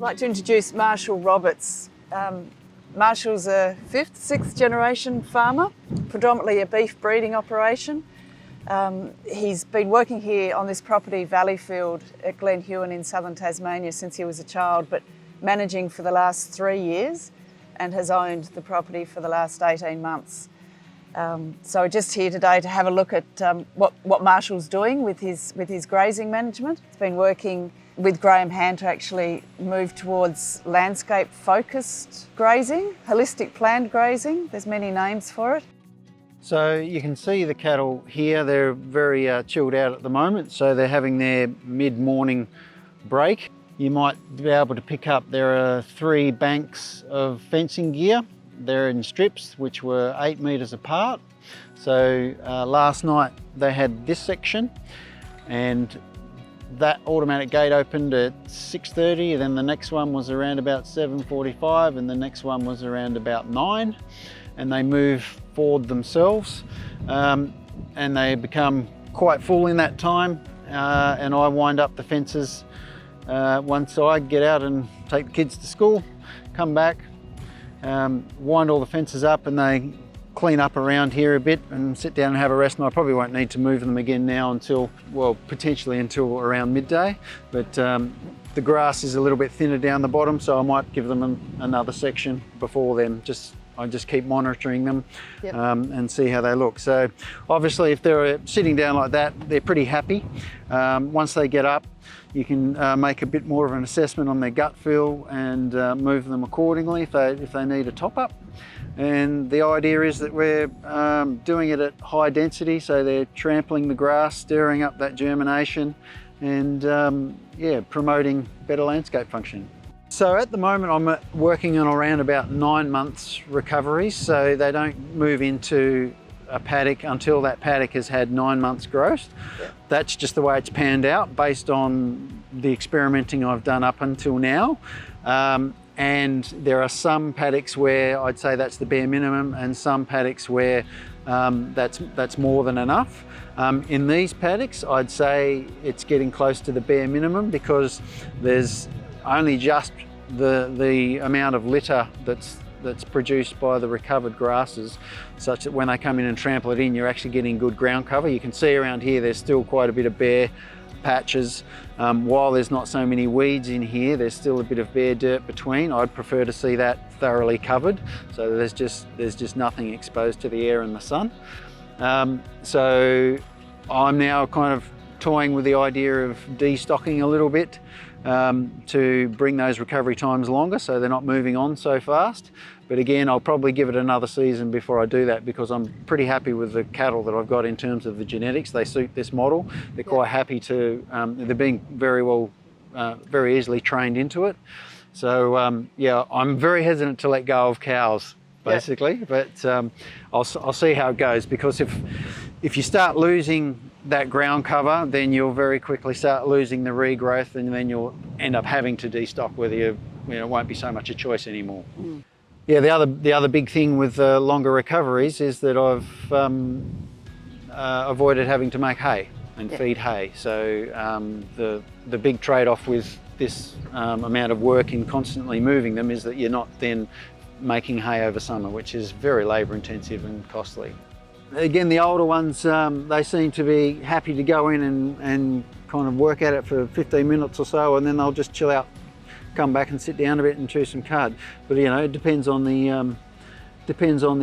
like to introduce Marshall Roberts. Marshall's a 5th, 6th generation farmer, predominantly a beef breeding operation. He's been working here on this property, Valleyfield, at Glen Huon in southern Tasmania since he was a child, but managing for the last 3 years and has owned the property for the last 18 months. So we're just here today to have a look at what Marshall's doing with his grazing management. He's been working with Graham Hand to actually move towards landscape-focused grazing, holistic planned grazing. There's many names for it. So you can see the cattle here, they're very chilled out at the moment, so they're having their mid-morning break. You might be able to pick up, there are 3 banks of fencing gear. They're in strips which were 8 metres apart. So last night they had this section, and that automatic gate opened at 6:30, and then the next one was around about 7:45, and the next one was around about 9, and they move forward themselves, and they become quite full in that time, and I wind up the fences once I get out and take the kids to school, come back, wind all the fences up, and they clean up around here a bit and sit down and have a rest. And I probably won't need to move them again now until, well, potentially until around midday. But the grass is a little bit thinner down the bottom, so I might give them another section before then. I just keep monitoring them. Yep. And see how they look. So obviously if they're sitting down like that, they're pretty happy. Once they get up, you can make a bit more of an assessment on their gut feel and move them accordingly if they need a top up. And the idea is that we're doing it at high density, so they're trampling the grass, stirring up that germination, and yeah, promoting better landscape function. So at the moment I'm working on around about 9 months recoveries, so they don't move into a paddock until that paddock has had 9 months growth. Yeah. That's just the way it's panned out based on the experimenting I've done up until now. And there are some paddocks where I'd say that's the bare minimum, and some paddocks where that's more than enough. In these paddocks, I'd say it's getting close to the bare minimum because there's only just the amount of litter that's produced by the recovered grasses, such that when they come in and trample it in, you're actually getting good ground cover. You can see around here there's still quite a bit of bare patches. While there's not so many weeds in here, there's still a bit of bare dirt between. I'd prefer to see that thoroughly covered, so there's just nothing exposed to the air and the sun. So I'm now kind of toying with the idea of destocking a little bit to bring those recovery times longer so they're not moving on so fast. But again, I'll probably give it another season before I do that, because I'm pretty happy with the cattle that I've got in terms of the genetics. They suit this model. They're quite happy to, they're being very easily trained into it. So yeah, I'm very hesitant to let go of cows, basically, but I'll see how it goes, because if you start losing that ground cover, then you'll very quickly start losing the regrowth, and then you'll end up having to destock, whether it won't be so much a choice anymore. Mm. Yeah, the other big thing with longer recoveries is that I've avoided having to make hay and feed hay. So the big trade-off with this amount of work in constantly moving them is that you're not then making hay over summer, which is very labour intensive and costly. Again, the older ones, they seem to be happy to go in and kind of work at it for 15 minutes or so, and then they'll just chill out, come back and sit down a bit and chew some cud. But it depends on the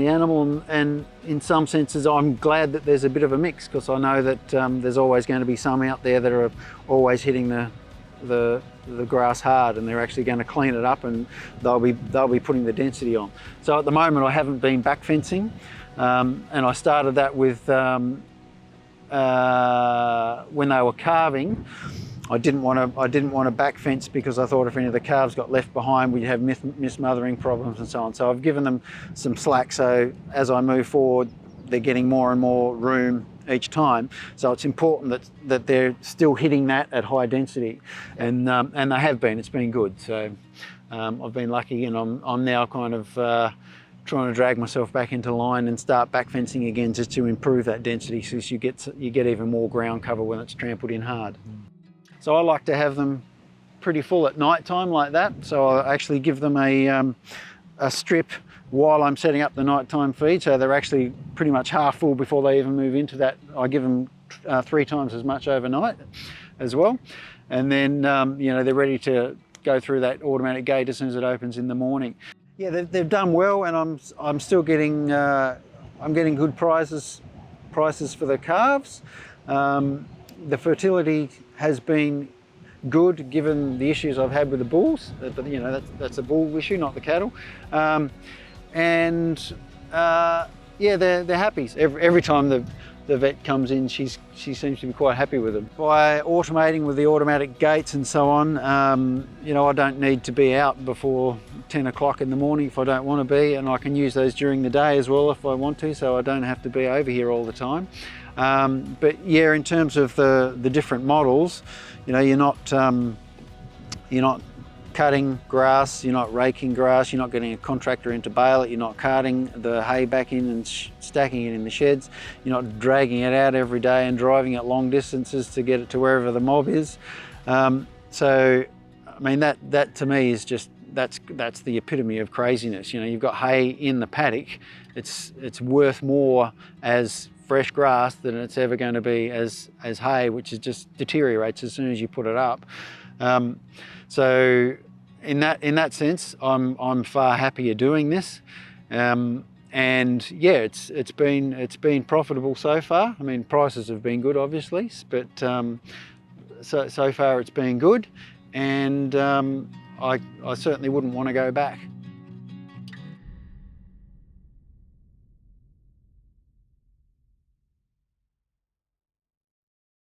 animal, and in some senses I'm glad that there's a bit of a mix, because I know that there's always going to be some out there that are always hitting the grass hard, and they're actually going to clean it up, and they'll be putting the density on. So at the moment I haven't been back fencing. And I started that with when they were calving. I didn't want to back fence, because I thought if any of the calves got left behind, we'd have mismothering problems and so on. So I've given them some slack, so as I move forward, they're getting more and more room each time. So it's important that they're still hitting that at high density, and they have been. It's been good. So I've been lucky, and I'm now kind of trying to drag myself back into line and start back fencing again, just to improve that density, so you get even more ground cover when it's trampled in hard. So I like to have them pretty full at night time like that, so I actually give them a strip while I'm setting up the nighttime feed, so they're actually pretty much half full before they even move into that. I give them 3 times as much overnight as well, and then you know, they're ready to go through that automatic gate as soon as it opens in the morning. Yeah, they've done well, and I'm still getting I'm getting good prices for the calves. The fertility has been good given the issues I've had with the bulls, but you know, that's a bull issue, not the cattle. Yeah, they're happy. Every time the vet comes in, she seems to be quite happy with them. By automating with the automatic gates and so on, you know, I don't need to be out before 10 o'clock in the morning if I don't want to be, and I can use those during the day as well if I want to, so I don't have to be over here all the time. But yeah, in terms of the different models, you know, you're not cutting grass, you're not raking grass, you're not getting a contractor in to bale it, you're not carting the hay back in and stacking it in the sheds, you're not dragging it out every day and driving it long distances to get it to wherever the mob is. So, I mean, that to me is just, that's the epitome of craziness. You know, you've got hay in the paddock, it's worth more as fresh grass than it's ever going to be as hay, which is just deteriorates as soon as you put it up. So in that sense, I'm far happier doing this, and yeah, it's been profitable so far. I mean, prices have been good, obviously, but so far it's been good, and I certainly wouldn't want to go back.